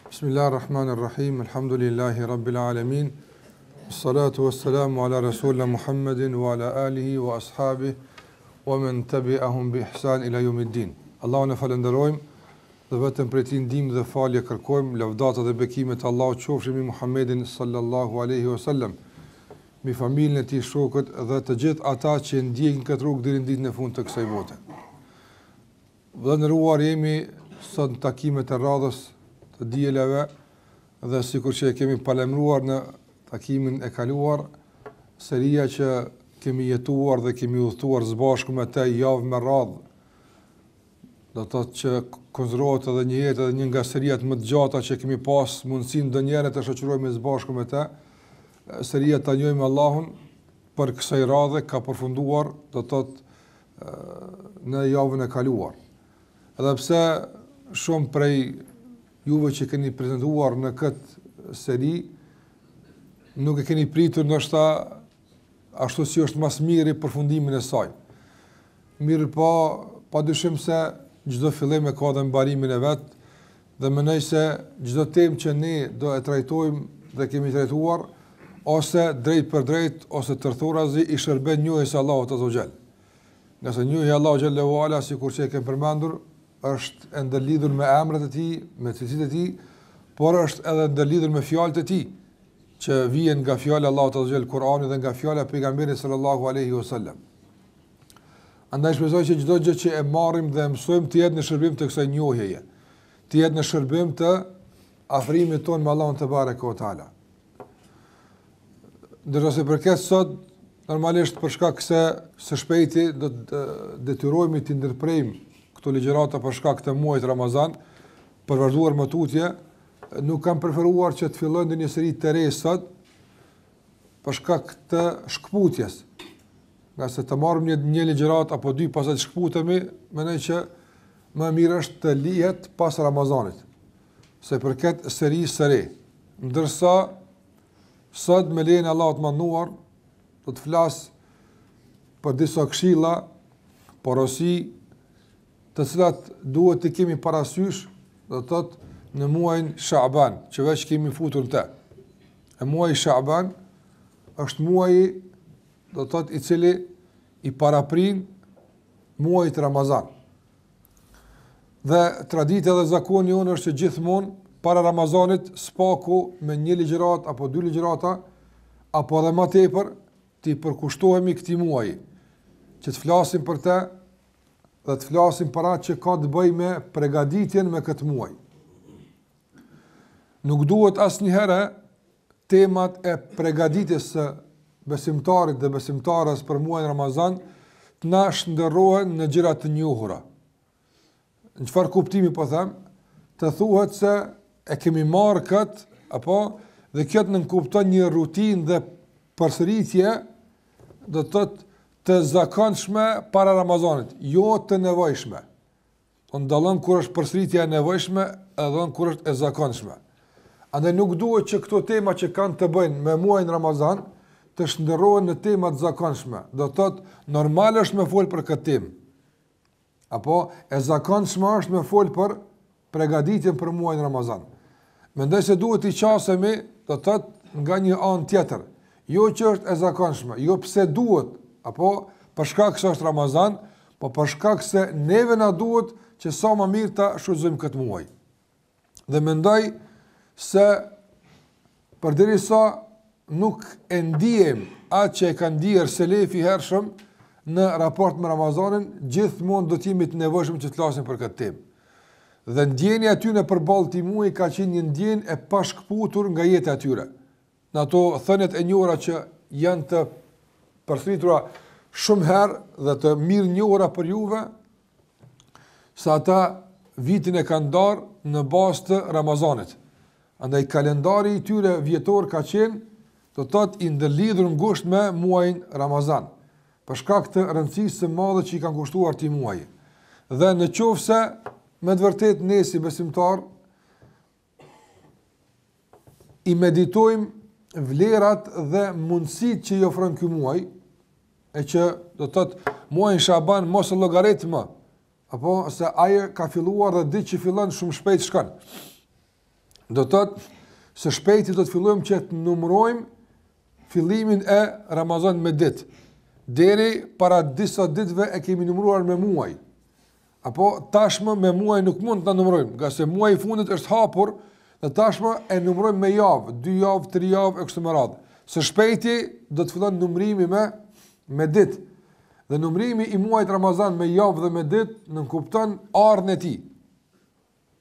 Bismillahirrahmanirrahim. Alhamdulillahi rabbil alamin. Salatu wassalamu ala rasulina Muhammedin wa ala alihi wa ashabihi wa man tabi'ahum bi ihsan ila yawmiddin. Allahun e falenderojmë dhe vetëm prej tij ndihmë dhe falje kërkojmë, lavdata dhe bekimet e Allahut qofshin mbi Muhammedin sallallahu alaihi wasallam, mbi familjen e tij, shokët dhe të gjithë ata që ndjekin këtë rrugë deri në ditën e fundit të kësaj bote. Vëllezëruar, jemi sot në takimet e radhës të dielave dhe sikur që e kemi palemruar në takimin e kaluar, seria që kemi jetuar dhe kemi udhëtuar së bashku me të javë me radhë, do të thotë që konsiderohet edhe një jetë edhe një nga seriat më të gjata që kemi pas mundësinë ndonjëherë të shoqërohemi së bashku me të. Seria Ta njohim Allahun për kësaj radhe ka përfunduar, do të thotë në javën e kaluar. Edhe pse shumë prej juve që keni prezentuar në këtë seri nuk e keni pritur ndoshta ashtu si është mas miri përfundimin e saj. Mirë pa dyshim se çdo fillim e ka dhe mbarimin e vet, dhe mendoj se çdo temë që ne do e trajtojmë dhe kemi trajtuar, ose drejt për drejt ose tërthorazi i shërben njohjes së Allahut azza wa jall. Nëse njohja e Allahut xhallahu ala, sikur që e kemi përmendur, është e ndërlidhur me emrat e tij, me cilësitë e tij, por është edhe ndërlidhur me fjalët e tij, që vijnë nga fjala e Allahut azza wa jall, Kur'ani, dhe nga fjala e pejgamberit sallallahu alaihi wasallam. Andaj shpresoj që çdo gjë që e marrim dhe mësojmë të jetë në shërbim të kësaj njohjeje, të jetë në shërbim të afrimit tonë me Allahun te bareka o taala. Ndërsa se përket sot, normalisht për shkak se së shpejti do të detyrohemi të ndërprejmë këto ligjërata për shkak të muajit Ramazan, për vazhduar më tutje, nuk kam preferuar që të filloj ndonjë seri të re sot për shkak të shkputjes. Nga se të marrim një ligjërat apo dy pastaj të shkputemi, mendoj që më mirë është të lihet pas Ramazanit, se përket serisë së re. Ndërsa sot me lejen e Allahut mënduar do të flas për disa këshilla, porosi, të cilat duhet të kemi parasysh, do të thotë në muajin Shaaban, që veç kemi futur në të. E muaji Shaaban është muaji, do të thotë, i cili i paraprin muajit Ramazan. Dhe tradita dhe zakoni jonë është që gjithmonë para Ramazanit spaku me një ligjërat apo dy ligjërata, apo edhe më tepër, të përkushtohemi këtij muaji, që të flasim për të dhe të flasim për atë që ka të bëjë me përgatitjen me këtë muaj. Nuk duhet asnjëherë temat e përgatitjes së besimtarit dhe besimtarës për muajin Ramazan të na shndërrohen në gjëra të njohura. Në çfarë kuptimi po them? Të thuhet se e kemi marrë këtë, apo dhe kjo të nënkupton një rutinë dhe përsëritje, do të thotë të zakonshme para Ramazanit, jo të nevojshme. Ndallon kur është përsëritja e nevojshme edhe kur është e zakonshme. Andaj nuk duhet që këto tema që kanë të bëjnë me muajin Ramazan të shndërrohen në tema të zakonshme. Do të thotë normal është me fol për këtë temë. Apo e zakonshme është me fol për përgatitjen për muajin Ramazan. Mendoj se duhet i qasemi, do të thotë nga një anë tjetër. Jo që është e zakonshme, jo pse duhet, apo për shkak se është Ramazan, po për shkak se neve na duhet që sa më mirë ta shfrytëzojmë këtë muaj. Dhe mendoj se përderisa nuk e ndiejmë atë që e kanë ndier selefi hershëm në raport me Ramazanin, gjithmonë do të jemi të nevojshëm që të flasim për këtë temë. Dhe ndjenja e tyre përballë këtij muaji ka qenë një ndjenjë e pashkputur nga jeta e tyre. Në ato thënet e njohura që janë të përsëritura shumë herë dhe të mirë njohura për juve, sa ata vitin e kanë ndarë në bazë të Ramazanit. Andaj kalendari i tyre vjetor ka qenë, do të thotë, i ndërlidhur ngushtë me muajin Ramazan, për shkak të rëndësisë së madhe që i kanë kushtuar këtij muaji. Dhe në qoftë se me të vërtetë ne si besimtar i meditojmë vlerat dhe mundësitë që i ofron ky muaj, e që do të thotë muajin Shaban mos e llogarit më, apo se ai ka filluar dhe ditë që fillon shumë shpejt shkon. Do të thotë së shpejti do të fillojmë që të numërojmë fillimin e Ramazan me ditë. Deri para disa ditëve e kemi numëruar me muaj. Apo tashmë me muaj nuk mund të numërojmë, nga se muaji i fundit është hapur dhe tashmë e numërojmë me javë, 2 javë, 3 javë e kështu me radhë. Së shpejti do të fillon numërimi me ditë. Dhe numërimi i muajit Ramazan me javë dhe me ditë nënkupton ardhmën e tij.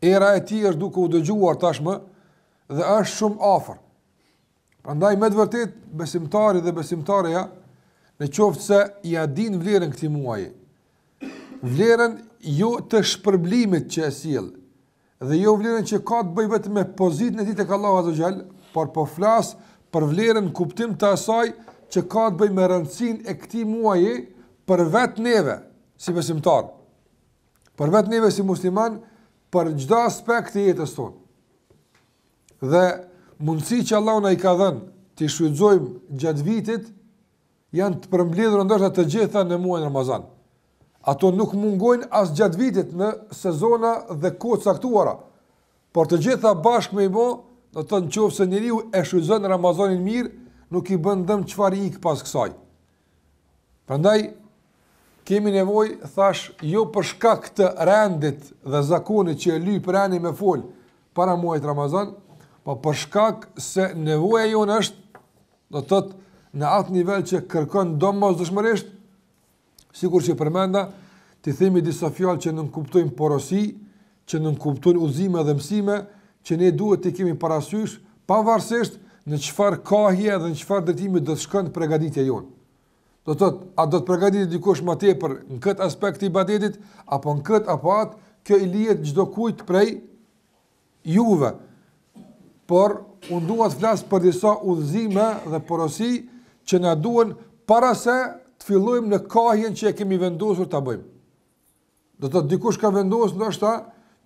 Era e tij është duke u dëgjuar tashmë dhe është shumë afër. Prandaj me të vërtet besimtari dhe besimtarja në qoftë se ja din vlerën këtij muaji. Vlerën jo të shpërblimit që e sjell, dhe jo vlerën që ka të bëjë vetëm me pozitën e tij tek Allahu Azza wa Jall, por po flas për vlerën kuptim të asaj që ka të bëjë me rëndësinë e këtij muaji për vetë neve si besimtar, për vetë neve si musliman, për çdo aspekt të jetës tonë. Dhe mundësi që Allahu na i ka dhënë të shfrytëzojmë gjatë vitit janë të përmbledhura ndoshta të gjitha në muajin Ramazan. Ato nuk mungojnë as gjatë vitit në sezona dhe kohë caktuara, por të gjitha bashkë me i bo, do të thonë nëse njeriu e shfrytëzon Ramazanin mirë, nuk i bën dëm çfarë ik pas kësaj. Prandaj kemi nevojë, thash, jo për shkak të rendit dhe zakonit që e lyp rendi me fol para muajit Ramazan, por për shkak se nevoja jonë është, do të thotë, në atë nivel që kërkon domosdoshmërisht, sikur që përmenda, të themi disa fjalë që nuk kuptojnë porosi, që nuk kuptojnë udhëzime dhe mësime, që ne duhet të kemi parasysh, pavarësisht në çfarë kahje dhe në çfarë drejtimi do të shkon përgatitja jonë. Do të thotë, a do të përgatitet dikush më tepër në këtë aspekt të ibadetit, apo në këtë apo atë, kjo i lihet çdo kujt prej juve. Por unë dua të flas për disa udhëzime dhe porosi që na duhen para se të fillojmë në kahjen që e kemi vendosur ta bëjmë. Do të thotë dikush ka vendosur ndoshta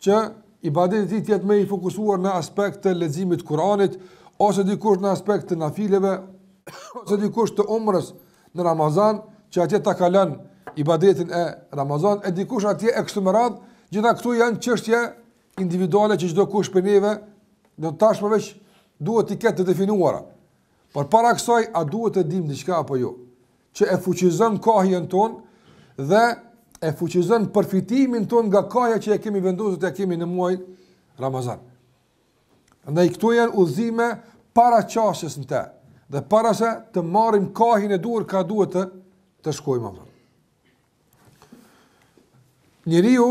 që ibadeti i tij të jetë më i fokusuar në aspekt të leximit të Kuranit, ose dikush në aspekt të nafileve, ose dikush të umrës në Ramazan, që atje ta kalon ibadetin e Ramazan, e dikush atje e kështu me radhë. Gjitha këtu janë çështje individuale që çdo kush për neve do tashmë veç duhet të ketë të definuara. Por para kësaj, a duhet të dim diçka apo jo, që e fuqizon kahjen tonë dhe e fuqizon përfitimin tonë nga kahja që e kemi vendosur të kemi në muajin Ramazan. Andaj këtu janë udhëzime para qasjes në te, dhe para se të marrim kahjen e duhur ka duhet të shkojmë. Njeriu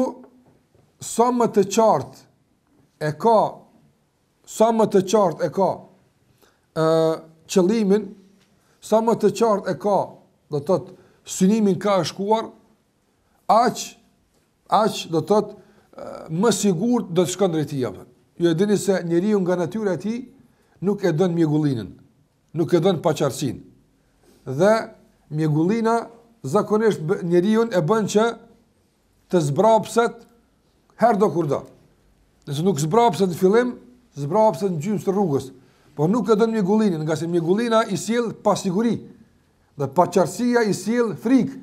sa më të qartë e ka qëllimin, sa më të qartë e ka, do të thotë, synimin ka e shkuar, aq do të thotë më sigurt do të shkon drejt tij. Ju e dini se njeriu nga natyra e tij nuk e don mjegullinën, nuk e don paqartësinë. Dhe mjegullina zakonisht njeriu e bën që të zbrapset herë do kur do. Nëse nuk zbrapset në fillim, zbrapset në gjysmë të rrugës. Po nuk e don mjegullinën, nga se mjegullina i sjell pasiguri dhe paqartësia i sjell frikë.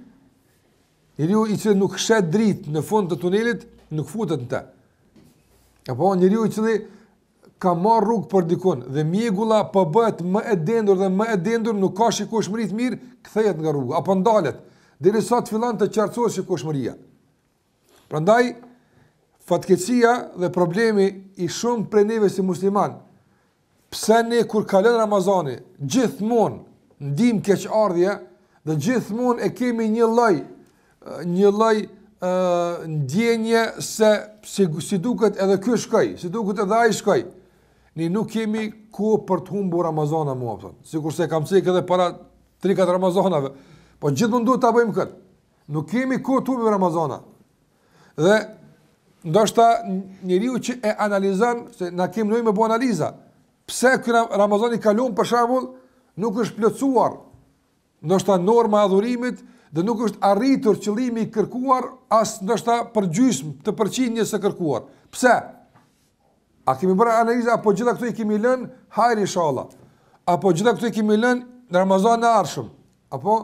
Njeriu i cili nuk shet dritë në fund të tunelit, nuk futet në te. Apo njeriu i cili ka marrë rrugë për dikun dhe mjegulla po bëhet më e dendur dhe më e dendur, nuk ka shikueshmëri të mirë, kthehet nga rruga apo ndalet derisa të fillon të qartësohet shikueshmëria. Prandaj fatkeqësia dhe problemi i shumë prej neve si musliman, pse ne kur kalon Ramazani gjithmonë ndijmë keqardhje dhe gjithmonë e kemi një lloj ndjenje se si duket edhe ky shkoj, si duket edhe ai shkoj. Ne nuk kemi kohë për të humbur Ramazana mua, sikurse kam thënë edhe para 3-4 Ramazanave, po gjithmonë duhet ta bëjmë këtë. Nuk kemi kohë të humbim Ramazana. Dhe ndoshta njeriu që e analizon, se na kemi nevojë me bu analiza, pse ky Ramazan i kaluam për shembull nuk është plotësuar ndoshta norma e adhurimit dhe nuk është arritur qëllimi i kërkuar as ndoshta për gjysmë të përqindjes së kërkuar. Pse? A kemi bërë analiza apo gjitha këto i kemi lënë hajr inshallah? Apo gjitha këto i kemi lënë në Ramazan e ardhshëm? Apo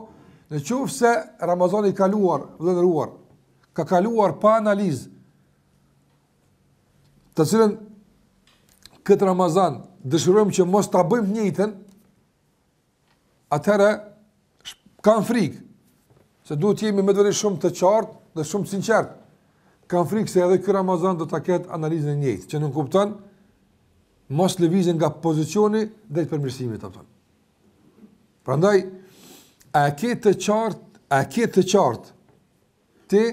nëse Ramazani i kaluar, vëllëruar, ka kaluar pa analizë, të cilën këtë Ramazan dëshirojmë që mos ta bëjmë të njëjtën, atëherë kam frikë se duhet të jemi me vërtet shumë të qartë dhe shumë të sinqertë. Kam frikë se edhe ky Ramazan do ta ketë analizën e njëjtë, që nuk kupton mos lëvizën nga pozicioni drejt përmirësimit apo. Prandaj a ke të qartë ti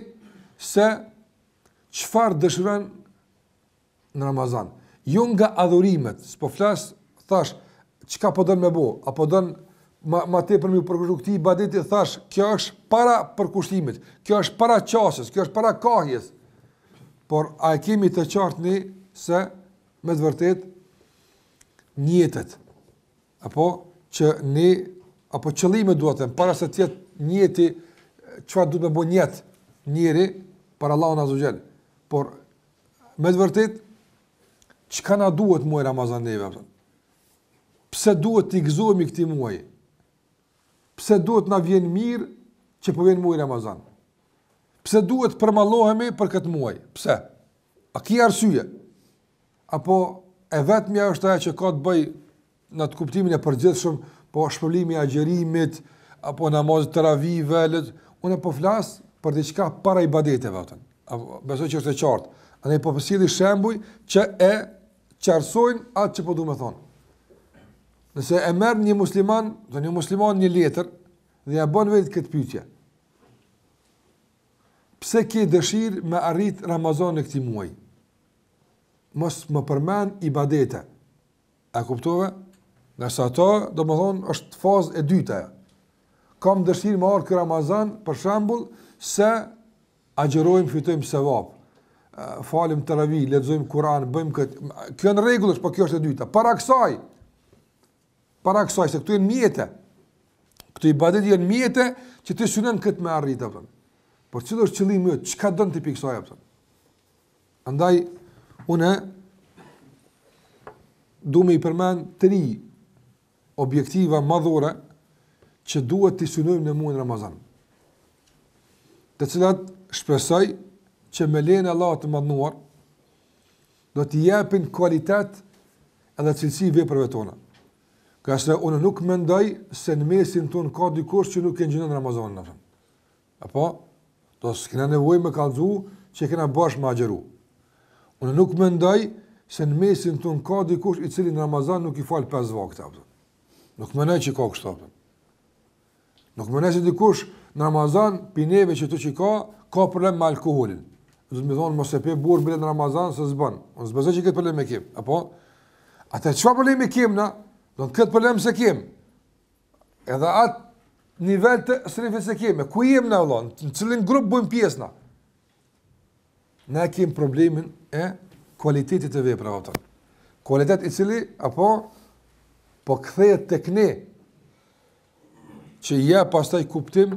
se çfarë dëshiron në Ramazan. Jo nga adhurimet, s'po flas, thash, çka po don me bë, apo don ma tepër më përkushtu këtij ibadeti, thash, kjo është para përkushtimit, kjo është para qasjes, kjo është para kahjes. Por a kemi të qartë ne se me të vërtet njetet, apo që ne, apo qëllime duhet të para se të jetë njeti, çfarë duhet me bë njeri për Allahun Azza wa Jall. Por me të vërtet çka na duhet muaj Ramazan neve? Pse duhet të gëzohemi këtij muaji? Pse duhet na vjen mirë që po vjen muaji Ramazan? Pse duhet përmallohemi për këtë muaj? Pse? A ki arsye? Apo e vetmja është ajo që ka të bëj në të kuptimin e përgjithshëm, po shpërblimi i agjerimit, apo namazit taravih, velet, unë po flas për diçka para ibadeteve atë. Besoj që është e qartë. Andaj po përcjelli shembuj që e qartësojnë atë që po duam të thonë. Nëse e merr një musliman një letër dhe ja bën vetë këtë pyetje. Pse ke dëshirë me arrit Ramazan në këtij muaji? Mos më përmend ibadete. A kuptove? Nga sa ato, domethënë, është fazë e dyta. Kam dëshirë me arrit ky Ramazan, për shembull, se agjerojmë, fitojmë sevap. Falim taravih, lexojmë Kur'an, bëjmë këtë. Kjo në rregull është, por kjo është e dyta. Para kësaj se këtu janë mjete. Këtu ibadeti janë mjete që të synon këtë me arrit apo. Por cili është qëllimi yt? Çka don ti piksoj apo? Andaj unë du me i përmend 3 objektiva madhore që duhet të synojmë në muajin Ramazan. Të cilat shpresoj që me lejen e Allahut të Madhnuar do t'i japin kualitet edhe cilësi veprave tona. Ka se unë nuk mendoj se në mesin ton ka dikush që nuk e ngjinon Ramazanin. Apo do s'kena nevojë me kallëzu që kena bashkë me agjeru. Unë nuk mendoj se në mesin ton ka dikush i cili në Ramazan nuk i fal 5 vakte. Nuk mendoj që ka kështu. Nuk mendoj se dikush në Ramazan pineve që të që ka problem me alkoolin. Do të më thonë mos e pe burr në Ramazan se s'bën. Unë s'bezoj që këtë problem e kem. Apo atë çfarë problemi kem na? Do të këtë problem se kem. Edhe atë nivel të srefës se kem. Ku jem na vëllon? Në cilin grup bëjmë pjesë na? Ne kem problemin e kualitetit të veprave tonë. Kualitet i cili apo po kthehet tek ne që ja pastaj kuptim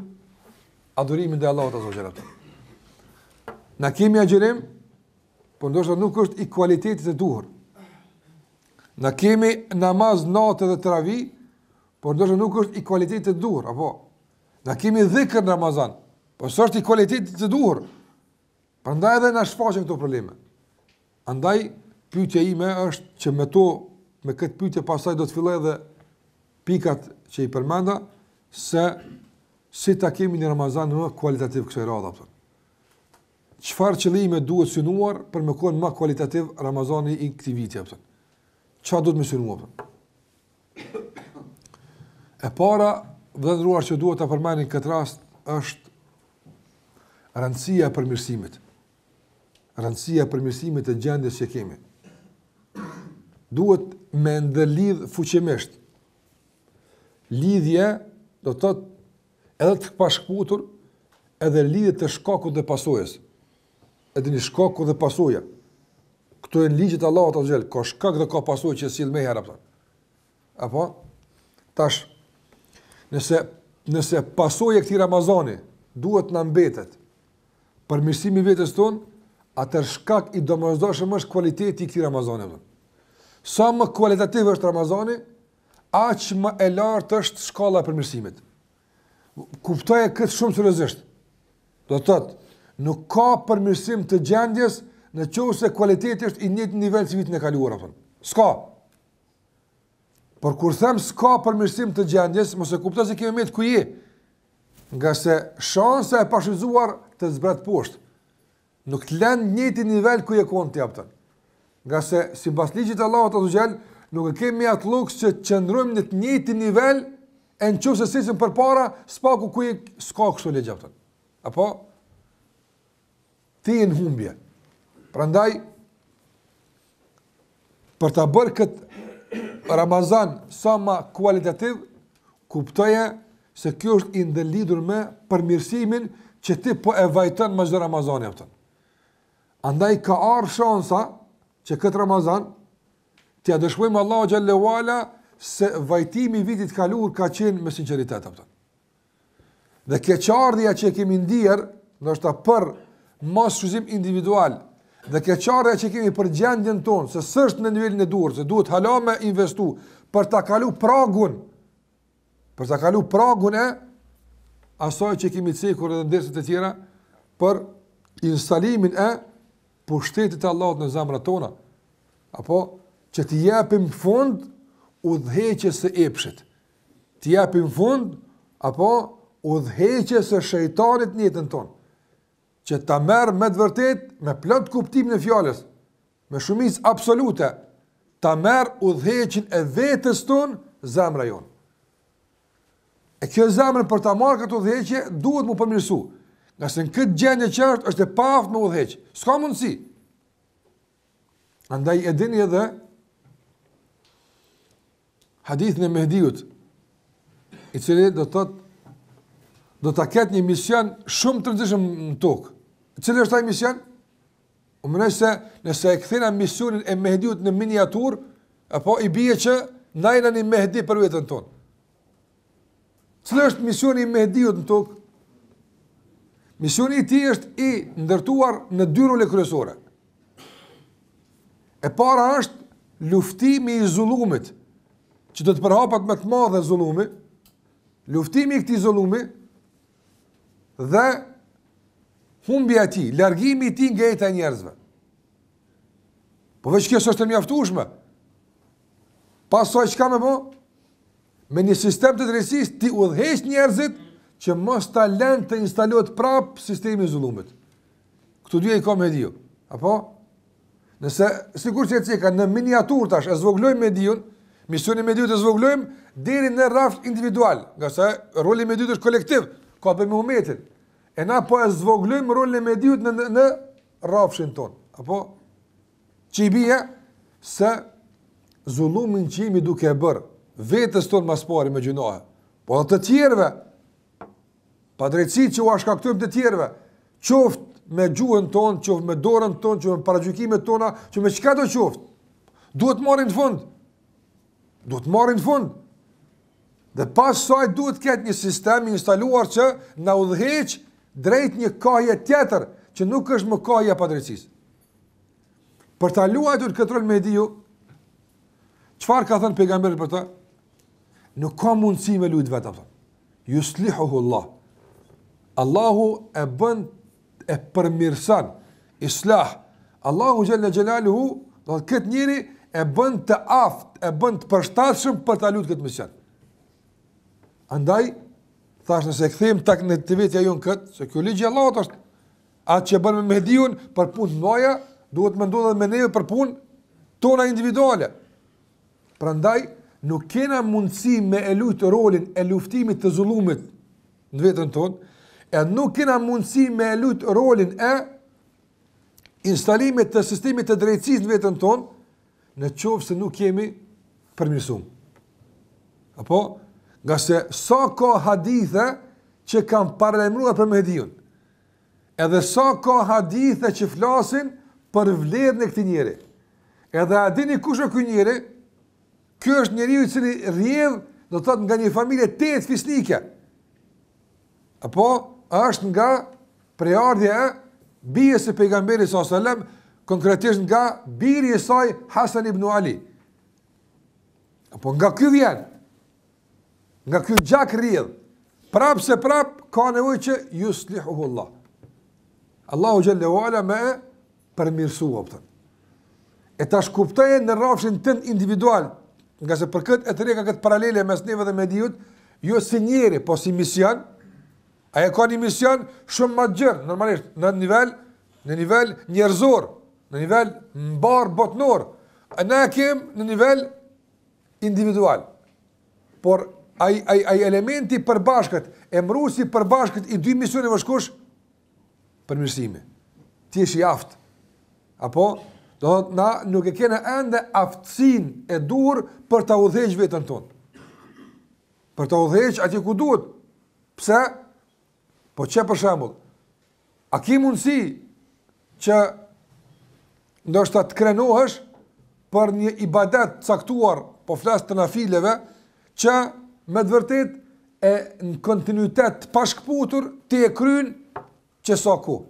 adhurimin te Allahut Azza wa Jalla. Na kemi agjerim, por ndoshta nuk është i kualitetit të duhur. Na kemi namaz natë dhe taravih, por ndoshta nuk është i kualitetit të duhur, apo na kemi dhikr në Ramazan, por s'është i kualitetit të duhur. Prandaj edhe na shfaqen këto probleme. Andaj pyetja ime është që me këtë pyetje pastaj do të filloj edhe pikat që i përmenda se si ta kemi në Ramazan më kualitativ kësaj radhe apo. Çfarë qëllime duhet synuar për me qenë më kualitativ Ramazani i këtij viti apo. Çfarë duhet më synuar? E para, vëllezëruar që duhet ta përmendin këtë rast është rëndësia e përmirësimit. Rëndësia e përmirësimit të gjendjes që kemi. Duhet me ndërlidh fuqimisht. Lidhje do të thotë edhe të pashkputur, edhe lidhje të shkakut dhe pasojës. Edhe një shkaku dhe pasojë. Këto janë ligjet e Allahut Azza wa Jall, ka shkak dhe ka pasojë që sill më herë apo. Apo tash nëse pasojë e këtij Ramazani duhet na mbetet përmirësimi vetes tonë, atë shkak i domosdoshëm është kualiteti i këtij Ramazani. Sa më kualitativ është Ramazani, aq më e lartë është shkalla e përmirësimit. Kuptoje këtë shumë seriozisht. Do të thotë, nuk ka përmirësim të gjendjes në qoftë se kualiteti është i njëjtë nivel si vitin e kaluar apo. S'ka. Por kur them s'ka përmirësim të gjendjes, mos e kuptoj se kemi me të ku je. Nga se shansa e pashfrytzuar të zbret poshtë. Nuk të lën njëti nivel ku je kon ti aftën. Nga se sipas ligjit të Allahut azza xal, nuk e kemi atë luks që të qëndrojmë në të njëjtin nivel e nëse sisim përpara, spaku ku je s'ka kështu ligj aftën. Apo ti në humbje. Prandaj për ta bërë këtë Ramazan sa ma kualitativ, kuptoje se kjo është i ndëlidur me përmirësimin që ti po e vajton me çdo Ramazani aftën. Andaj ka ardhur shansa që këtë Ramazan t'ia dëshmojmë Allahu xhallahu ala se vajtimi i vitit kaluar ka qenë me sinqeritet aftën. Dhe keqardhja që kemi ndier, ndoshta për mos shuzim individual, dhe keqardhja që kemi për gjendjen tonë, se s'është në nivelin e duhur, se duhet hala me investu për ta kalu pragun e asaj që kemi cekur edhe ndërset e tjera për instalimin e pushtetit të Allahut në zemrat tona, apo që t'i japim fund udhëheqjes së epshit, t'i japim fund apo udhëheqjes së shejtanit në jetën tonë, që ta merr me të vërtet, me plot kuptimin e fjalës, me shumicë absolute, ta merr udhëheqjen e vetes tonë zemra jonë. E kjo zemrën për ta marrë këtë udhëheqje duhet mu përmirësu. Nga se në këtë gjendje që është e paftë me udhëheq. S'ka mundësi. Andaj e dini edhe hadithin e Mehdiut, i cili do ta ketë një mision shumë të rëndësishëm në tokë. Cili është ai mision? Mendoj se nëse e kthena misionin e Mehdiut në miniaturë, apo i bie që na jeni një Mehdi për veten tonë. Cili është misioni i Mehdiut në tokë? Misioni i tij është i ndërtuar në 2 role kryesore. E para është luftimi i zullumit, që do të përhapat më të madhe zullumi, luftimi i këtij zullumi dhe humbja e tij, largimi i tij nga jeta e njerëzve. Po veç kjo s'është e mjaftueshme. Pastaj çka më bë? Me një sistem të drejtësisë ti udhëheq njerëzit që mos ta lënë të instalohet prap sistemi i zullumit. Këtu dy i ka Mehdiu. Apo? Nëse sikur që e ka në miniaturë tash e zvoglojmë Mehdiun, misionin e Mehdiut e zvoglojmë deri në rrafsh individual, nga se roli i Mehdiut është kolektiv, ka për Muhamedit. E na po e zvoglojmë rolin e Mehdiut në rrafshin ton. Apo që i bie se zullumin që jemi duke e bërë vetës tonë mas pari me gjunohe, po dhe të tjerve, pa drejtësi që u ashkaktojmë të tjerve, qoftë me gjuhën tonë, qoftë me dorën tonë, qoftë me paragjykimet tona, që me qka do qoftë, duhet marrin fund. Duhet marrin fund. Dhe pas saj duhet ketë një sistem instaluar që na udhëheq drejt një kahje tjetër, që nuk është më kahja pa drejtësisë. Për ta luajtur këtë rol Mehdiu, çfarë ka thënë pejgamberi për ta? Nuk ka mundësi me lujt vetë, yuslihuhu Allah. Allahu e bën, e përmirëson, islah. Allahu xhalla xhelaluhu, do të këtë njeri e bën të aftë, e bën të përshtatshëm për ta luajtur këtë mision. Andaj thash nëse e kthejmë tek në të vetja jon këtë, se kjo ligj i Allahut është, atë që bën me Mehdiun për punë noja, duhet më ndodhet me neve për punë tona individuale. Prandaj nuk kena mundësi me e luajtur rolin e luftimit të zullumit në vetën tonë, e nuk kena mundësi me e luajtur rolin e instalimit të sistemit të drejtësisë në vetën tonë, në qoftë se nuk kemi përmirësuar. Apo, nga se sa ka hadithe që kanë paralajmëruar për Mehdiun, edhe sa ka hadithe që flasin për vlerën e këtij njeri. Edhe a dini kush është ky njeri? Ky është njeriu i cili rrjedh, do të thotë nga një familje të tetë fisnike. Apo është nga prejardhja e bijës së pejgamberit sallallahu alajhi wasallam, konkretisht nga biri i saj Hasan ibn Ali. Apo nga ky vjen. Nga ky gjak rrjedh. Prap se prap ka nevojë që yuslihuhu Allah. Allahu xhallahu ala me përmirësua. e ta shkuptoje në rrafshin tënd individual, nga se për këtë e të reka këtë paralele mes neve dhe Mediut, jo si njeri, po si mision, aja ka një mision shumë më gjërë, normalisht, në nivel njerëzor, në nivel mbar botnor, ne kem në nivel individual. Por ai elementi përbashkët, emrusi përbashkët i dy misioneve është kush? Përmirësimi. Ti je i aftë. Apo do thotë na nuk e kena ende aftësinë e dur për ta udhëhequr veten tonë. Për ta udhëhequr atje ku duhet. Pse? Po çe për shembull, a ki mundësi që ndoshta të krenohesh për një ibadet caktuar, po flas të nafileve, që me të vërtet e në kontinuitet pa shkputur ti e kryen që sa ku.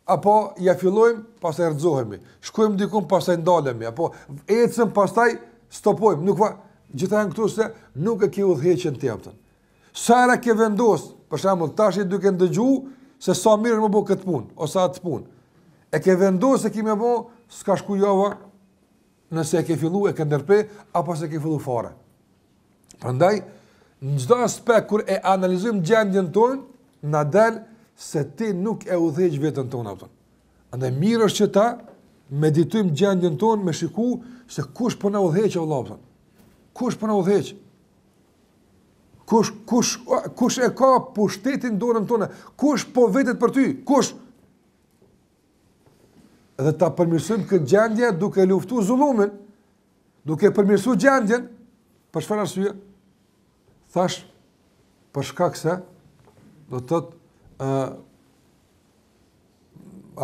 Apo ja fillojmë, pastaj rrëzohemi. Shkojmë diku, pastaj ndalemi, apo ecëm, pastaj stopojmë. Nuk gjithajnë këtu se nuk e ke udhëheqjen ti aftën. Sa herë ke vendos, për shembull, tash i duke ndëgju se sa mirë më bë këtë punë ose atë punë. E ke vendosur se kimë bë, s'ka shku java, nëse e ke filluar e ke ndërprer apo se ke filluar fare. Prandaj, në çdo aspekt kur e analizojmë gjendjen tonë, na del se ti nuk e udhëheq veten tonë atë. Andaj mirë është që ta meditojmë gjendjen tonë me shiku se kush po na udhëheq vëllai. Kush po na udhëheq? Kush e ka pushtetin dorën tonë? Kush po vetet për ty? Kush? Edhe ta përmirësojmë këtë gjendje duke luftuar zullumin, duke përmirësuar gjendjen, për çfarë arsye? Thash, për shkak se do të thotë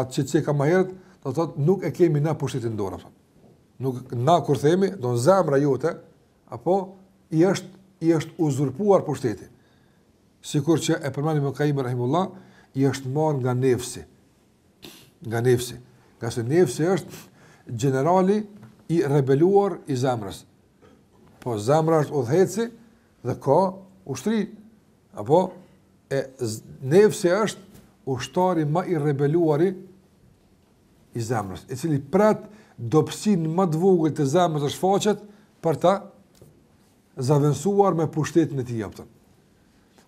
atë që ka më herët, do të thotë nuk e kemi na pushtetin dorë. Nuk na kur themi, do në zemra jote, apo i është uzurpuar pushteti. Sikur që e përmendim me Kaim rahimullah, i është marrë nga nefsi. Nga nefsi. Nga se nefsi është generali i rebeluar i zemrës. Po zemra është udhëheci dhe ka ushtri. Apo nefsi është ushtari më i rebeluari i zemrës, i cili pret dobësinë më të vogël të zemrës është shfaqet për ta zavendësuar me pushtetin e tij aftën.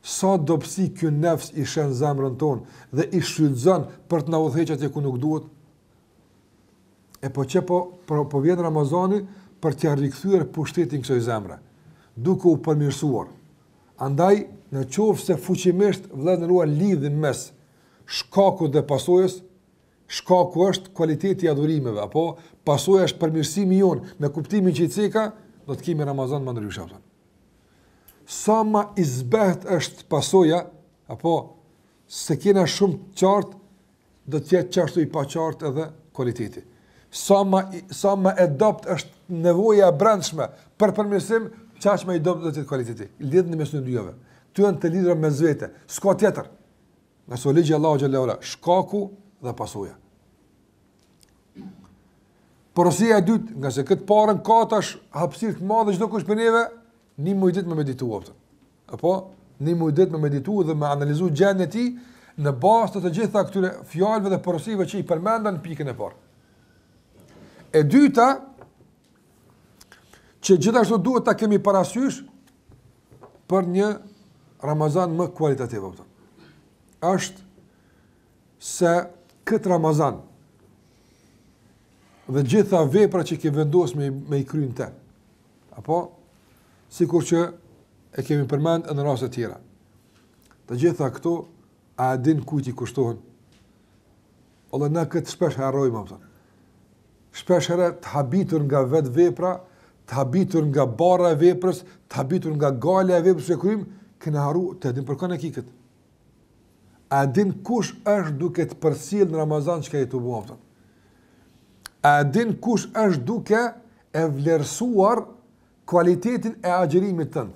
Sa dobësi ky nefs i shën zemrën tonë dhe i shfrytëzon për të na udhëhequr atje ku nuk duhet. E po që po vjen Ramazani për t'ia rikthyer pushtetin kësaj zemre, duke u përmirësuar. Andaj, në qoftë se fuqimisht vëllezëruar lidhin mes shkakut dhe pasojës, shkaku është kualiteti i adhurimeve, apo pasoja është përmirësimi jonë me kuptimin që i ceka, do të kemi Ramazan më ndryshe. Sa ma izbeht është pasoja, apo se kena shumë qartë, do të jetë qashtu i pa qartë edhe kualiteti. Sa ma e dopt është nevoja e brendshme për përmirësim, qaq ma i dopt do të jetë kualiteti. Lidhni mes në dyjave. Ty janë të lidhura me zvete, s'ka tjetër. Nëse ligji Allahu xhallahu ala, shkaku dhe pasoja. Porosia e dytë, nga se këtë parën ka tash hapësirë të madhe çdo kush për neve, një muj ditë me medituar. Apo një muj ditë me medituar dhe me analizu gjendjen e tij në bazë të gjitha këtyre fjalëve dhe porosive që i përmendan në pikën e parë. E dyta, që gjithashtu duhet ta kemi parasysh për një Ramazan më kualitativ, është se këtë Ramazan dhe gjitha vepra që ke vendos me i kryen te, apo sikur që e kemi përmend në raste të tjera. Të gjitha këto a din kujt i kushtohen? Olla na këtë shpesh harrojmë apo. Shpesh herë të habitur nga vetë vepra, të habitur nga barra e veprës, të habitur nga gala e veprës që kryjmë, këna harru të edhin për kënë e kikët. A din kush është duke të përcjell në Ramazan që ka jetu buaftën? A din kush është duke e vlerësuar kualitetin e agjerimit tënd?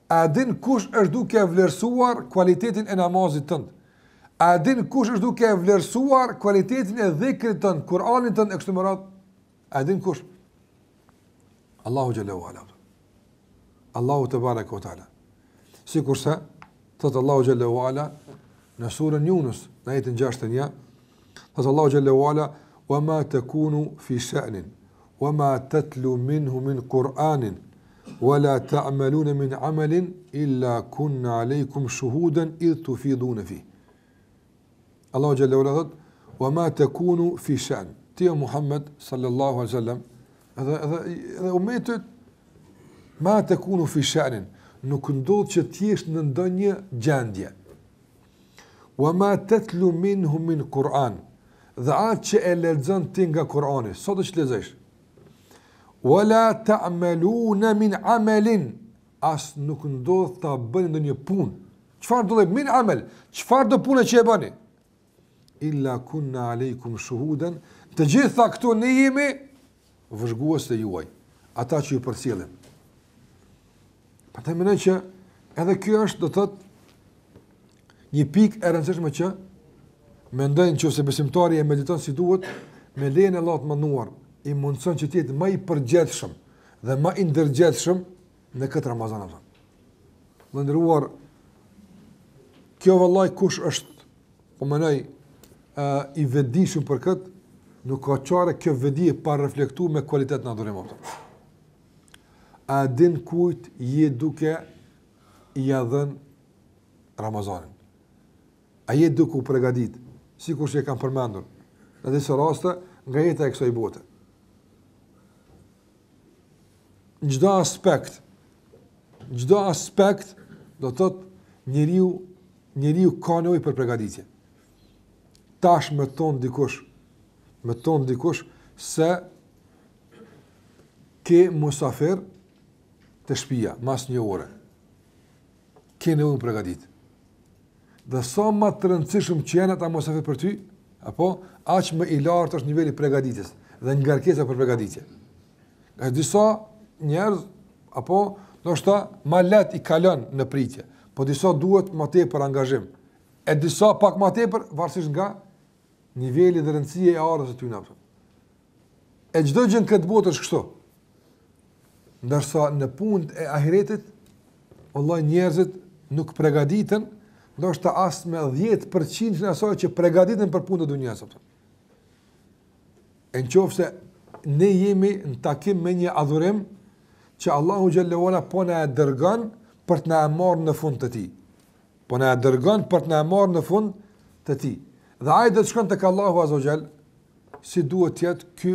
A din kush është duke e vlerësuar kualitetin e namazit tënd? A din kush është duke e vlerësuar kualitetin e dhikrit tënd, Kur'anit tënd e kështu me radhë? A din kush? Allahu xhallahu ala. Allahu te baraka ve taala. Sikurse thot Allahu xhallahu ala në surën Yunus, në ajetin 61, thot Allahu xhallahu ala: وَمَا تَكُونُ فِي شَأْنٍ وَمَا تَتْلُو مِنْهُ مِنْ قُرْآنٍ وَلَا تَعْمَلُونَ مِنْ عَمَلٍ إِلَّا كُنَّ عَلَيْكُمْ شُهُودًا إِذْ تُفِيضُونَ فِيهِ. Allahu Jalla wa Ala thot: وَمَا تَكُونُ فِي شَأْنٍ. Ti o Muhammed sallallahu alaihi wasallam, edhe umetit, ma تَكُونُ فِي شَأْنٍ, nuk ndodh që t'jesh në ndonjë gjendje. وَمَا تَتْلُو مِنْهُ مِنْ قُرْآنٍ, dhe atë që e lexon ti nga Kur'ani, sot që lexosh. وَلَا تَعْمَلُونَ مِنْ عَمَلٍ, as nuk ndodh ta bëni ndonjë punë. Çfarë do të min amel? Çfarë do punë që e bëni? Illa kunna aleikum shuhudan, të gjitha këto ne jemi vëzhgues të juaj, ata që ju përcjellim. Prandaj mendoj që edhe kjo është do të thotë një pikë e rëndësishme që mendojnë që ose besimtari e mediton si duhet, me lejen e Allahut mënduar, i mundson që të jetë më i përgjithshëm dhe më i ndërgjegjshëm në këtë Ramazan. Më nderuar, kjo vallai kush është, po mendoj, i vetëdijshëm për këtë, nuk ka çare kjo vedi pa reflektuar me cilëtet në adhurim. A din kujt je duke i dhënë Ramazanin? A je duke u përgatit, sikur që e kam përmendur në disa raste nga jeta e kësaj bote. Në çdo aspekt do të thotë njeriu ka nevojë për përgatitje. Tash më ton dikush se ke musafir të shtëpia mas një ore. Ke nevojë për përgatit. Dhe sa më të rëndësishëm që janë ata musafir për ty, apo aq më i lartë është niveli i përgatitjes dhe ngarkesa për përgatitje. Ka disa njerëz apo ndoshta më lehtë i kalon në pritje, po disa duhet më tepër angazhim. E disa pak më tepër varësisht nga niveli dhe rëndësia e ardhës së tyre. E çdo gjë në këtë botë është kështu. Ndërsa në punët e ahiretit, vallahi njerëzit nuk përgatiten, ndoshta as me 10% e asaj që përgatiten për punën e dunjas. E nëse ne jemi në takim me një adhurim që Allahu xhallahu ala po na e dërgon për të na marrë në fund të tij. Po na e dërgon për të na marrë në fund të tij. Dhe ai do të shkon tek Allahu azza wa jall si duhet të jetë ky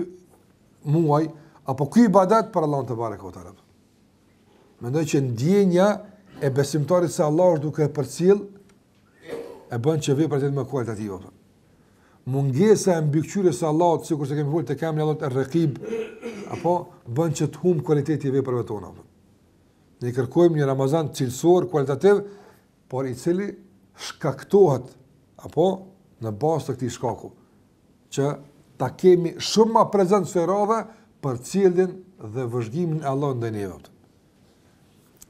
muaj apo ky ibadat për Allahun te barekuhu te ala. Mendoj që ndjenja e besimtarit se Allahu është duke përcjell e bën që veprat të jenë më kualitative. Mungesa e mbikëqyrjes së Allahut, sikur se kemi folur tek emri Allahut Er-Raqib, apo bën që të humb cilëteti i veprave tona. Ne kërkojmë një Ramazan cilësor, kualitativ, por i cili shkaktohet apo në bazë të këtij shkaku, që ta kemi shumë më prezant së radha për cilën dhe vëzhgimin e Allahut ndaj neve.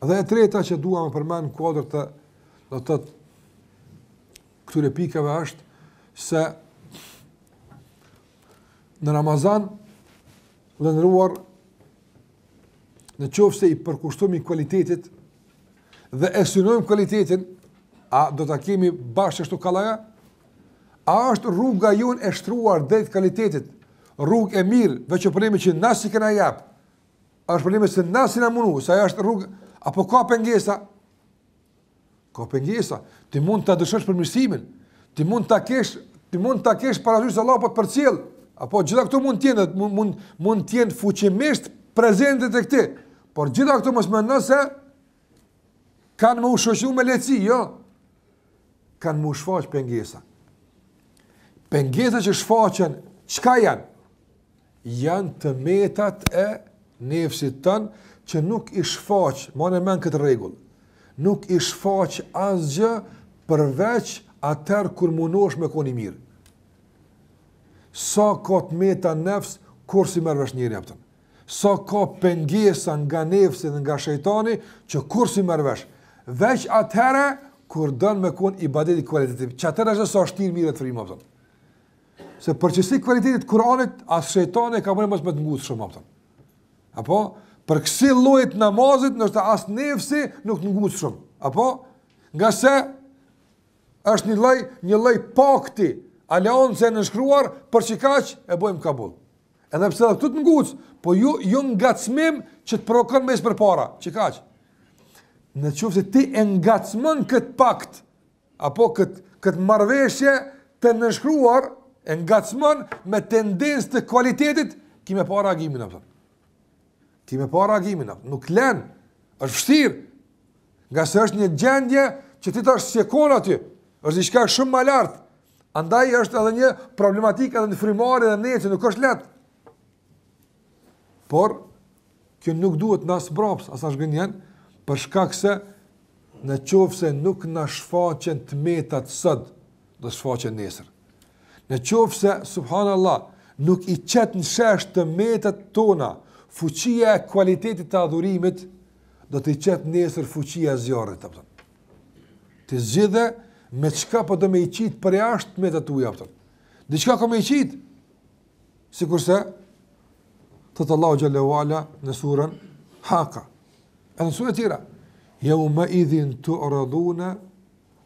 Dhe e treta që dua të përmend në kuadër të do të thotë këtyre pikave është se në Ramazan lëndëruar në qoftë se i përkushtojmë kualitetit dhe e synojmë kualitetin, a do ta kemi bashkë ashtu kallaja? A është rruga jonë e shtruar drejt kualitetit, rrugë e mirë, veç problemi që na si kena jap? A është problemi se na si na mundu, sa është rrugë apo ka pengesa? Ka pengesa. Ti mund ta dëshosh përmirësimin, ti mund ta kesh parazysh Allah po të përcjell, apo gjitha këto mund të jenë fuqimisht prezente tek ti, por gjitha këto mos mendon se kanë më ushoqëruar me lehtësi, jo. Kanë më shfaq pengesa. Pengesa që shfaqen, çka janë? Janë të metat e nefsit tën që nuk i shfaq, morë mend këtë rregull. Nuk i shfaq asgjë përveç atëherë kur mundosh me koni mirë. Sa ka të meta nefs, kur si merr vesh njëri aftën. Sa ka pengesa nga nefsi dhe nga shejtani, që kur si merr vesh. Veç atëherë kur don me kon ibadet i kualitativ. Çatëra është sa shtir mirë të frym aftën. Se përçësi kualitetit Kur'anit, as shejtani ka bënë mos më të ngusht shumë aftën. Apo për kësi llojit namazit, ndoshta as nefsi nuk të ngusht shumë. Apo nga se është një lloj pakti aleancë e nënshkruar, për që kaq e bojmë kabull. Edhe pse këtu të nguc, po ju ngacmim që të provokon mes përpara, që kaq. Në qoftë se ti e ngacmon kët pakt apo kët marrëveshje të nënshkruar, e ngacmon me tendencë të cilëtetit, ki me para agimin apo. Ki me para agimin apo. Nuk lën, është vështirë. Nga se është një gjendje që ti tash shekon aty, është diçka shumë më lart. Andaj është edhe një problematikë edhe në frymare dhe necë, nuk është lehtë. Por kjo nuk duhet na sbraps, as as gënjen, për shkak se në qoftë se nuk na shfaqen të metat sot, do shfaqen nesër. Në qoftë se subhanallahu nuk i qet në shesh të metat tona, fuqia e cilëtetit të adhurimit, do të i qet nesër fuqia e zjarrit apo. Të zgjidhe me çka po do me i qit për jashtë metat tuaja apo. Diçka ka me i qit. Sikurse thot Allahu xhallahu ala në surën Haqa. Edhe në surë tjera, yawma idhin tu'raduna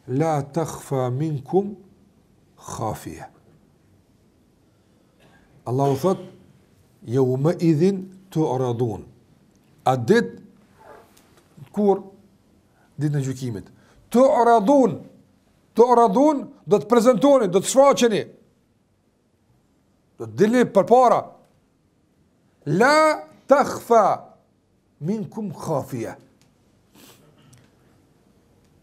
la takhfa minkum khafiya. Allahu thot yawma idhin tu'radun. A dit kur ditën e gjykimit. Tu'radun do të prezantoni, do të shfaqeni. Do të dilni përpara. La takhfa minkum khafiya.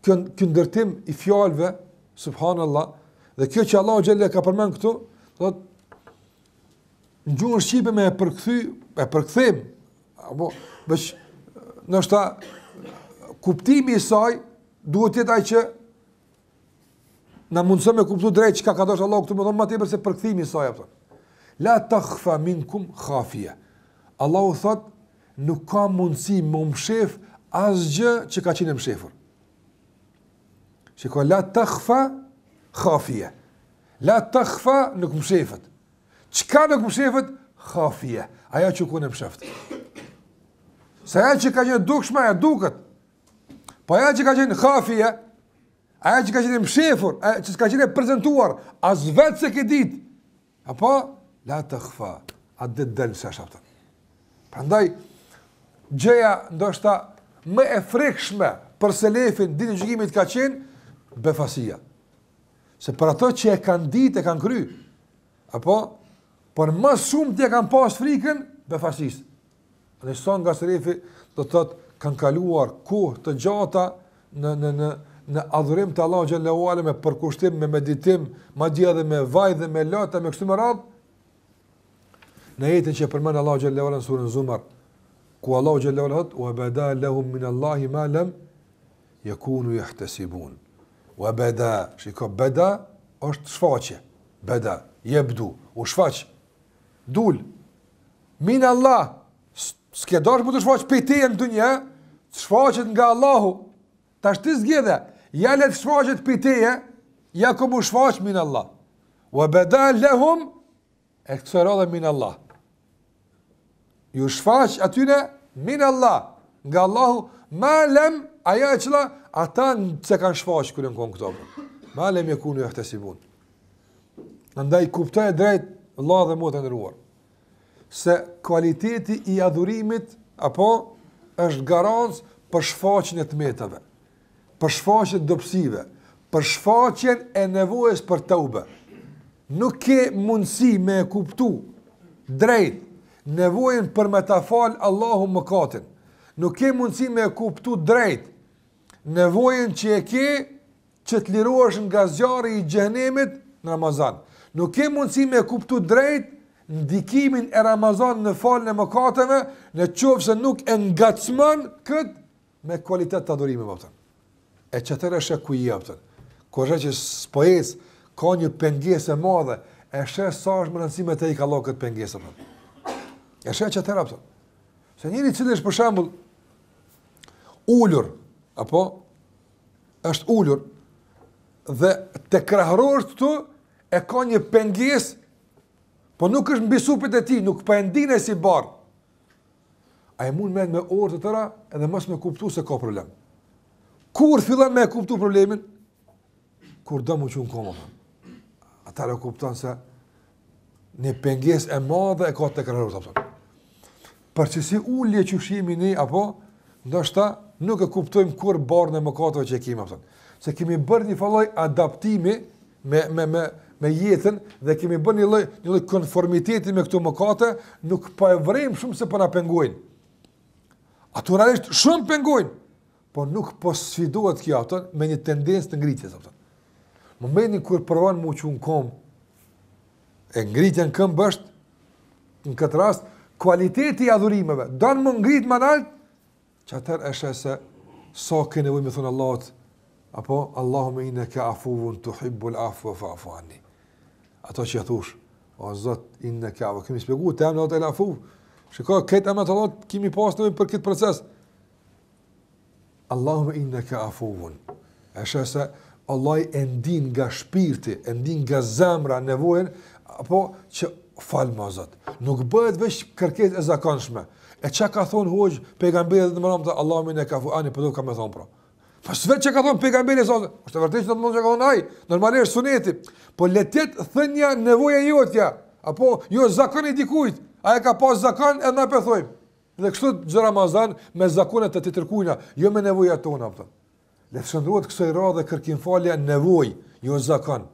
Kjo ndërtim i fjalëve, subhanallah, dhe kjo që Allahu xhelle ka përmend këtu, do të në gjuhën shqipe me e përkthim, apo veç ndoshta kuptimi i saj duhet të jetë ai që na mundson me kuptu drejt çka ka thënë Allahu këtu, më thonë më tepër se përkthimi i saj apo. La takhfa minkum khafiya. Allahu thot nuk ka mundësi më mshef asgjë që ka qenë mshefur. Shiko, la takhfa khafiya. La takhfa nuk mshefet. Çka nuk mshefet? Khafiya. Ajo që ku në msheft. Se ajo që ka qenë dukshme, ajo duket. Po ajo që ka qenë khafiya, ajo që ka qenë mshefur, ajo që ka qenë prezantuar, as vetë se ke ditë. Apo la takhfa. A det dal sa shafta. Prandaj gjëja ndoshta më e frikshme për selefin ditën e gjykimit ka qenë befasia. Se për ato që e kanë ditë, e kanë kry. Apo por më shumë të kanë pas frikën befasisë. Dhe son nga selefi do të thotë kanë kaluar kohë të gjata në adhurim të Allahu xhallahu ala me përkushtim, me meditim, madje edhe me vaj dhe me lota me kështu me radhë. Në jetën që përmend Allahu xhallahu ala në surën Zumar, ku Allahu xhallahu ala thotë: "Wa bada lahum min Allahi ma lam yakunu yahtasibun." Wa bada, shiko, bada është shfaqje. Bada, yabdu, u shfaq. Dul. Min Allah, s'ke dash më të shfaq pejteje në dunja, shfaqet nga Allahu. Tash ti zgjedhe, ja le të shfaqet pejteje, ja ku mu shfaq min Allah. Wa bada lahum, e këtë radhe min Allah. Ju shfaq atyne min Allah, nga Allahu, ma lem, aja e qëla, ata se kanë shfaq kërën konë këto. Ma lem je kunu e htesibun. Ndaj kuptoj drejt, Allah dhe motë ndëruar, se kualiteti i adhurimit, apo, është garancë për shfaqjen e të metave, për shfaqjen e dobësive, për shfaqjen e nevojës për tauba. Nuk ke mundësi me kuptu drejt nevojën për me ta fal Allahu mëkatin. Nuk ke mundësi me kuptu drejt nevojën që e ke që të lirohesh nga zjarri i xhenemit në Ramazan. Nuk ke mundësi me kuptu drejt ndikimin e Ramazan në falën e mëkateve, në qoftë se nuk e ngacmon kët me kualitet të adhurimit. E çetëra është ku i japtën. Kurrë që spojes ka një pengesë e madhe, e sheh sa është më rëndësishme te i ka Allah këtë pengesë apo. E sheh çetëra apo. Se njëri i cili është për shembull ulur, apo është ulur dhe te krahërorët këtu e ka një pengesë, po nuk është mbi supet e tij, nuk po e ndinë si barr. Ai mund me orë të tëra edhe mos me kuptu se ka problem. Kur fillon me kuptu problemin? Kur do më qënë koma. atëra kupton se një pengesë e madhe e ka tek rrugë. Për që si ullje që shimi ne, apo, ndoshta nuk e kuptojmë kur barën e mëkateve që kemi, apo. Se kemi bërë një falloj adaptimi me jetën dhe kemi bërë një lloj konformiteti me këto mëkate, nuk po e vrejmë shumë se po na pengojnë. Ato realisht shumë pengojnë, po nuk po sfidohet kjo ato me një tendencë të ngritjes, apo. Momentin kur provon më uqun kom, e ngritja në këmbë është, në këtë rast, kualiteti i adhurimeve, donë më ngrit më nalt, që atër është se sa ke nevojë me thonë Allahut, apo Allahumma innaka afuwun tuhibbul afwa fa'fu anni. Ato që thosh, o Zot, innaka afuwun, kemi shpjeguar te emri Allahut el-Afu. Shikoj këtë emër të Allahut kemi pas nevojë për këtë proces. Allahumma innaka afuwun. Është se Allah e ndin nga shpirti, e ndin nga zemra nevojën, apo që falë më Zot. Nuk bëhet veç kërkesë e zakonshme. E çka ka thon hoj pejgamberi dhe mëram të Allahumma innaka afuwun, po do kam thon pra. Po s'vet që ka thon pejgamberi sa, është vërtet që do të mos e ka thon ai, normalisht suneti. Po letet thënia nevoja jotja, apo jo zakoni dikujt. Ai ka pas zakon edhe na pethojmë. Dhe kështu çdo Ramazan me zakonet të tërkuina, jo me nevojat tona apo. Le të shndruhet kësaj radhe kërkim falja nevojë, jo zakon.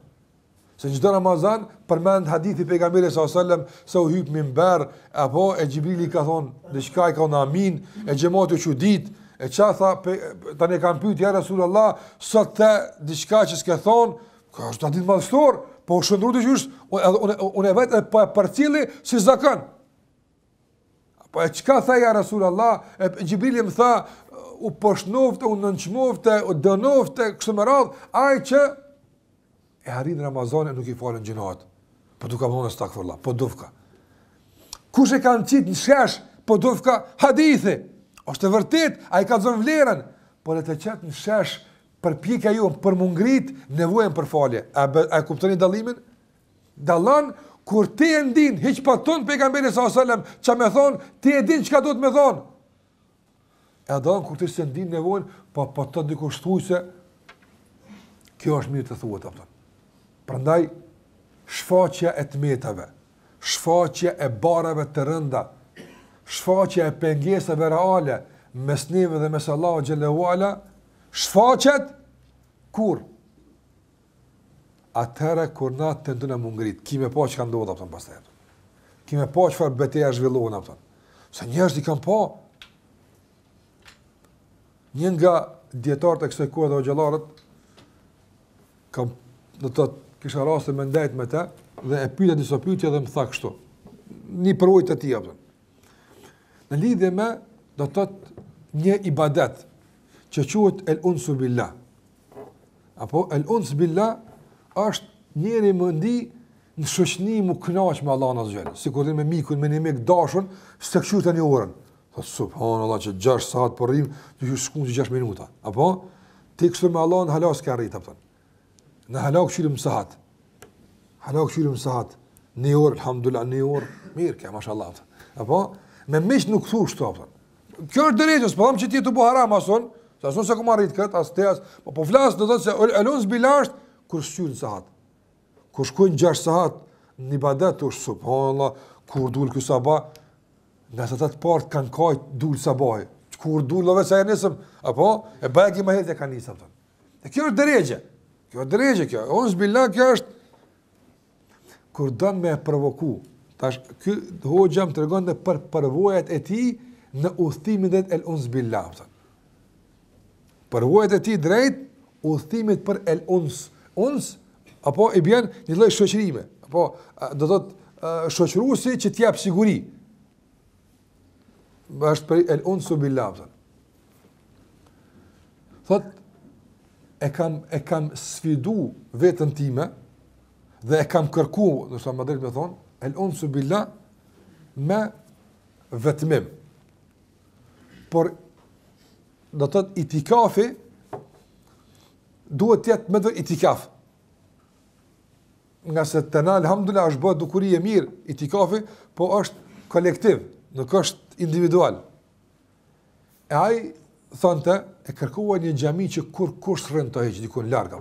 Se çdo Ramazan përmend hadithi pejgamberit sallallahu alajhi wasallam se u hyp minber apo e Xhibrili ka thonë diçka i ka thonë amin, e xhamati u çudit, e ça tha tani kam pyet ja Rasulullah, sot të diçka që s'ka thonë, ka është ditë madhështor, po shndruhet gjysh, unë vetë po përcilli si zakon. Po e çka tha ja Rasulullah, Xhibrili më tha u poshnofte, u nënçmofte, u dënofte kështu me radh, ai që e arrin Ramazanin nuk i falen gjinat. Po duka më thonë stakfirullah, po dufka. Kush e kanë qitë në shesh, po dufka hadithi. Është vërtet, ai ka zonë vlerën, po le të qetë në shesh përpjekja ju për më ngrit nevojën për falje. A kuptoni dallimin? Dallon kur ti e ndin, hiç pa ton pejgamberi sallallahu alajhi wasallam, ç'a më thon, ti e din çka duhet më thon. E dallon kur ti se ndin nevojën, po të dikush thuaj se kjo është mirë të thuhet apo. Prandaj shfaqja e tmetave, shfaqja e barave të rënda, shfaqja e pengesave reale mes neve dhe mes Allahut xhallahu ala, shfaqet kur? Atëherë kur na tendona më ngrit, kimë pa çka ndodh apo pastaj. Kimë pa çfarë betejë zhvillohen apo. Se njerëzit i kanë pa. Një nga dietarët e kësaj kohe dhe xhallarët kam do të kisha raste me ndajt me te dhe e pyeta disa pyetje dhe më tha kështu. Një përvojë të tij apo. Në lidhje me do të thotë një ibadet që quhet el-unsu billah. Apo el-uns billah është njëri më ndi në shoqëni më kënaq me Allahun azh xhel. Sikur me mikun, me një mik dashur, s'e kshu tani orën. Po subhanallahu që 6 saat po rrim, ju shkon 6 minuta. Apo ti kështu me Allahun halas ka arrit apo. Në halak qyrim sahat. Halak qyrim sahat. Një orë, alhamdulillah, një orë, mirë kja, mashallah. Apo, me mish nuk thush të apëtën. Kjo është dërejtës, po dhamë që ti të bu haram ason, se ason se ku marrit këtë, as te as, po flasë në të se elun zbilasht, kur shqyrin sahat. Kur shkujnë 6 sahat, një badet është, subhanallah, kur dul kjo sabah, nga se të partë kanë kajt dul sabah. Kur dul, love se e nisëm, apo, e bajegi ma hetë e ka nisë, apëtën. E kjo është dërejtë. Kjo drejgje kjo, unë billah kjo është kur don me provoku. Tash ky hoxha më tregon për përvojat e tij në udhtimin e el-uns billah. Përvojat e tij drejt udhtimit për el-uns. Uns apo i bën një lloj shoqërime, apo do thotë shoqëruesi që t'jap siguri. Është për el-uns billah. Thotë e kam sfidu vetën time dhe e kam kërku, nështë më drejt me thonë, el-unsu billah me vetëmim. Por, do të të itikafi, duhet tjetë me dhe itikaf. Nga se të na, alhamdulillah, është bëhet dukuri e mirë, itikafi, po është kolektiv, nuk është individual. E ai thonte, e kërkua një xhami që kur kush rrën të heqë, dikun larga.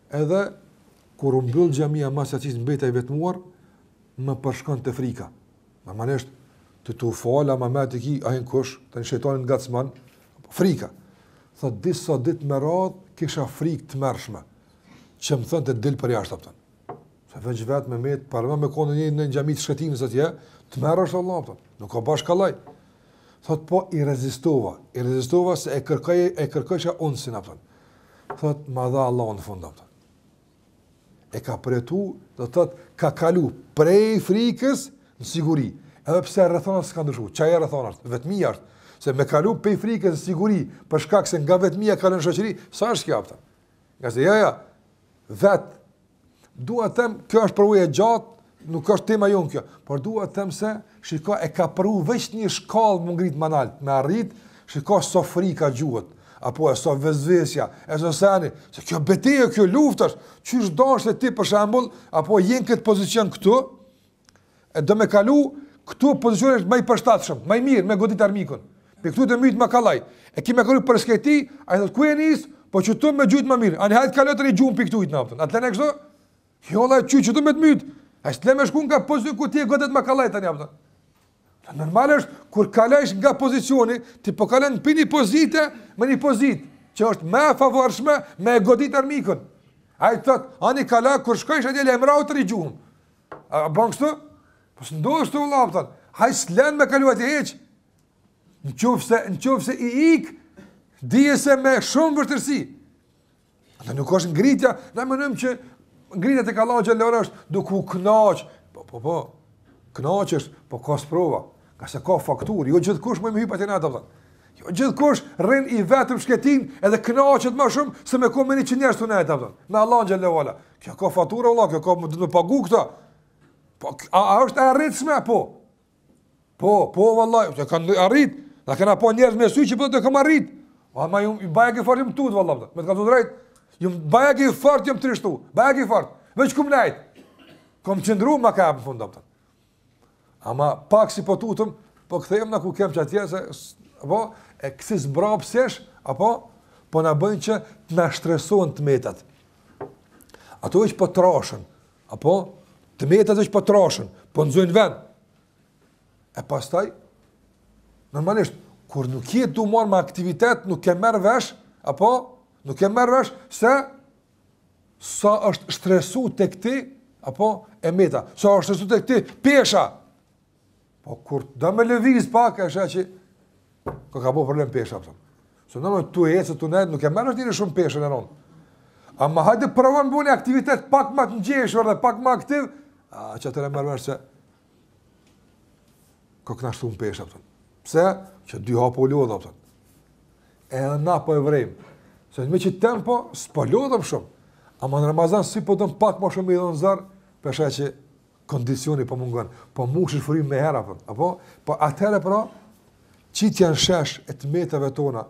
Edhe kur u mbyll xhamia masaqis mbeta i vetmuar, më përshkon të frika. Normalisht të fala Mamet ki ai kush, tani shejtani ngacman, frika. Thot disa ditë me radh kisha frikë të mërshme, që më thënë të dil për jashtë apëtën. Se veç vetë me metë, parëma me konë një në gjami të shketimës atje, të mërë është Allah apëtën, nuk ka bashkë kalaj. Thot po i rezistova se e kërkajsha unësin apëtën. Thot ma dha Allah në fund apëtën. E ka përjetu, dhe thot ka kalu prej frikës në siguri, edhe pse rrethonat s'ka ndryshu, qaj e rrethonat, vetëmija është, se me kalu pej frikës në siguri, për shkak se nga vetëmija kalën shoqëri, sa është kja apëtën? Nga se vetë, dua të them, kjo është përvojë e gjatë, nuk është tema jonë kjo, por dua të them se, shiko, e ka përvu veç një shkallë më ngrit më nalt, me arrit, shiko, so frika gjuhët, apo e so vezvesja, e so seni, se kjo beteje, kjo luft është, qysh dash se ti për shembull, apo jenë këtë pozicion këtu, e do me kalu, këtu pozicion është më i përshtatshëm, më i mirë, me godit armikun, me këtu të mytë më kalaj, e ki me kalu për sketi, a i thot, ku e nis? Po që tu me gjujtë më mirë, anë hajtë kalotër i gjumë për këtujtë në apëtën. Atë lene kështu? Jo, la që tu me të mytë. A shtë le me shku nga pozicion ku ti e godet më kalaj të një apëtën. Normal është, kur kalajsh nga pozicioni, ti po kalen për një pozite, me një pozit, që është me favorshme, me godit armikën. A i thot, anë i kalaj, kur shkojsh atje le emrautër i gjumë. A ban kështu? Po së ndohë shtu la apëtën. Hajtë s'len me kalu atje heq. Në qofse i ikë, dije se me shumë vështirësi. Ata nuk është ngritja, na mënojmë që ngritja tek Allahu xhallahu është duke u kënaq. Po. Kënaqesh, po ka sprova, ka se ka fakturë, jo gjithkush më hyj patën ata. Jo gjithkush rrin i vetëm shketin edhe kënaqet më shumë se me komën 100 njerëz tonë ata. Me Allahu xhallahu ala. Kjo ka faturë valla, kjo ka do të pagu këtë. Po a është e arritshme apo? Po vallahi, që kanë arrit. Na kanë apo njerëz me sy që po të kam arrit. Ma ju baja ke fort jam tut valla. Me të kam thënë drejt. Ju baja ke fort jam trishtu. Baja ke fort. Veç kum najt. Kom qëndru ma ka në fund apëtën. Ama pak si po tutëm, po këthejmë na ku kem që atje, se apo, e kësi zbrapsesh, apo, po na bëjnë që të na shtresohen të metat. Ato është po trashën, apo, të metat është po trashën, po nëzojnë vend. E pastaj, normalisht, kur nuk jetë du marrë me aktivitet, nuk ke merë vesh, apo, nuk ke merë vesh, se sa është shtresu të këti, apo, e meta, sa është shtresu të këti, pesha. Po, kur do me lëviz pak, e shë që, ka bo problem pesha, pëtëm. Se në me tu e ecë, tu nejtë, nuk e merë është njëri shumë peshën e nonë. Ama hajde provon bëni aktivitet pak më të ngjeshur dhe pak më aktiv, që atëre merr vesh se ka kënaqur të pesha atë. Pse? Që dy hapo lodha atë. Edhe na po e vrem. Se me që tempo s'po lodhëm shumë. Ama në Ramazan si po dëm pak më shumë i dhon zar, pesha që kondicioni po mungon. Po mushish furim me herë apo? Po atëre pra çitja në shesh e të metave tona.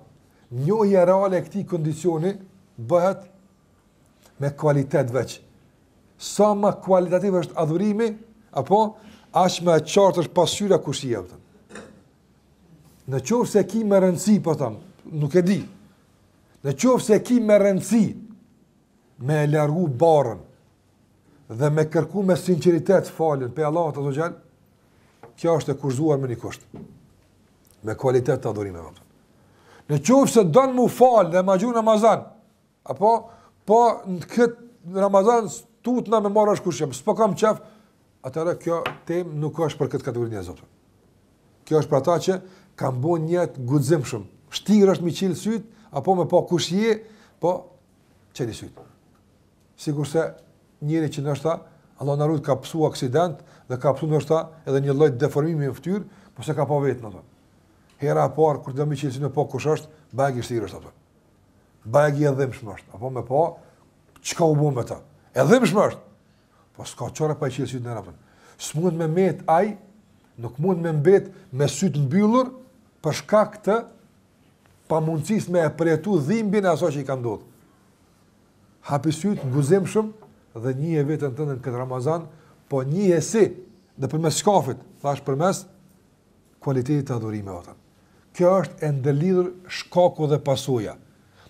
Njohja reale e këtij kondicioni bëhet me kualitet veç. Sa më kualitativ është adhurimi, apo aq më e qartë është pasqyra kushtia vetëm. Në qoftë se ki me rëndësi, po them, nuk e di. Në qoftë se ki me rëndësi me largu barën dhe me kërku me sinqeritet falën pe Allahut azza xal, kjo është e kurzuar me një kusht. Me kualitet të adhurimeve. Në qoftë se don mu fal dhe ma gju Ramazan, apo po në këtë Ramazan tut na me marrësh kushim, s'po kam qef, atëra kjo temë nuk është për këtë kategorinë e Zotit. Kjo është për ata që kanë bën jetë guximshëm. Shtirë është me qil syt, apo me pa kushje, po çeli syt. Sigurisht njëri që ndoshta Allah na rrit ka psu aksident dhe ka psu ndoshta edhe një lloj deformimi në fytyrë, po se ka pa vetën ato. Hera e parë kur do me qil syt në pa kush është, bagi shtirë është ato. Bagi edhe më shmërt, apo me pa çka u bën me ta. Edhe më shmërt. Po s'ka çora pa qil syt në rapën. S'mund me met ai, nuk mund me mbet me syt mbyllur për shkak të pamundësisë me e përjetu dhimbjen e asaj që i ka ndodhur. Hapi syt guzimshëm dhe një e vetën tënde në këtë Ramazan, po një e si dhe përmes shkafit, thash përmes kualitetit të adhurimeve. Kjo është e ndërlidhur shkaku dhe pasojë.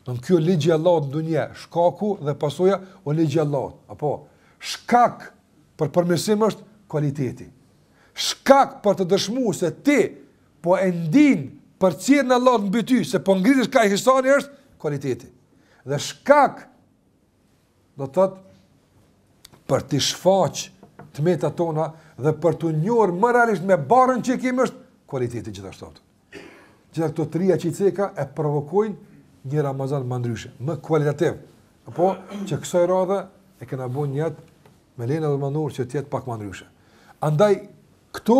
Në kjo ligji i Allahut në dunje, shkaku dhe pasoja o ligji i Allahut. Apo shkak për përmirësim është kualiteti. Shkak për të dëshmuar se ti po e ndin përcjelljen e Allahut mbi ty, se po ngritesh ka ihsani është kualiteti. Dhe shkak do të thotë për të shfaq tmetat tona dhe për të njohur më realisht me barën që kemi është kualiteti gjithashtu. Gjitha këto trija që i ceka e provokojnë një Ramazan më ndryshe, më kualitativ. Apo që kësaj radhe e kena bën një jetë me lenë dhe mandur që të jetë pak më ndryshe. Andaj këto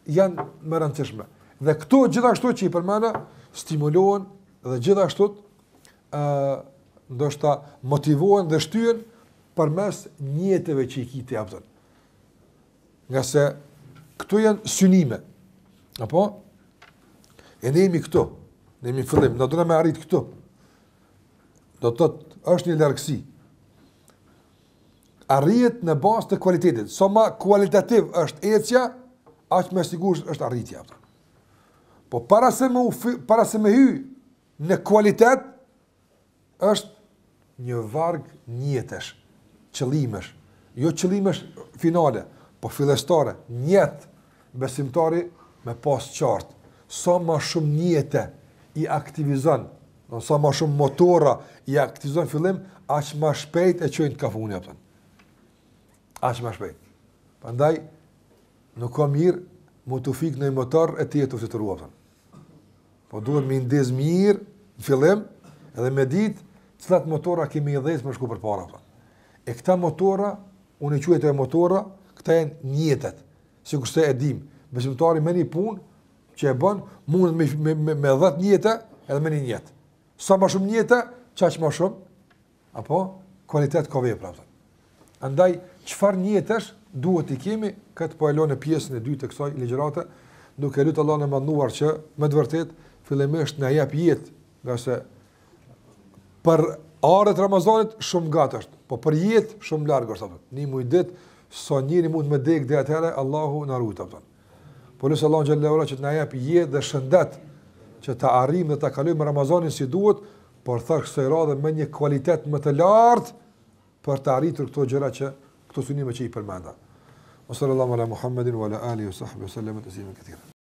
janë më rëndësishme. Dhe këto gjithashtu që i përmenda stimulohen dhe gjithashtu ndoshta motivohen dhe shtyhen përmes njetëve që i kiti japtën. Nga se këto janë synime. Apo? E ne jemi këto. Ne jemi fillim. Do të me arrit këto. Do të thotë është një largësi. Arrihet në bazë të kualitetit. Sa më kualitativ është ecja, aq më sigurisht është arritja. Po para se me hy në kualitet, është një varg njetesh, qëllimesh, jo qëllimesh finale, po fillestare, njet besimtari me pas qartë. Sa ma shumë njete i aktivizon, sa ma shumë motora i aktivizon fillim, aq ma shpejt e qojnë të kafuni. Aq ma shpejt. Prandaj nuk ka mirë mu të fik në i motor e ti e të fëtërua. Po duhet me ndez mirë në fillim, edhe me ditë cilat motora kemi i dhejtë më shku për para. E këta motora, unë e quajtoj motora, këta e njetet, si kërse e dim. Besimtari me një punë që e bën, mundet me 10 njete edhe me një njetë. Sa ma shumë njete, qaq ma shumë, apo kualitet ka vepra. Andaj, qëfar njetesh duhet i kemi, këtë po e lo në pjesën e 2 të kësaj ligjërate, duke lutë Allah në manduar që, me të vërtet, fillimisht në jep jetë, nga se për arët Ramazanit shumë gatë është, po për jetë shumë largë është. Një muj ditë, sa njëri mund me dekë dhe atëhere, Allahu në rujtë. Po lësë Allah në gjallë ura që të na jep jetë dhe shëndet, që të arrim dhe të kalujmë Ramazanin si duhet, por thërë kësaj radhe me një kualitet më të lartë, për të arritur këto gjëra që, këto synime që i përmenda. Wa sallallahu ala Muhammedin wa ala alihi wa sahbihi wa sallam taslima katira.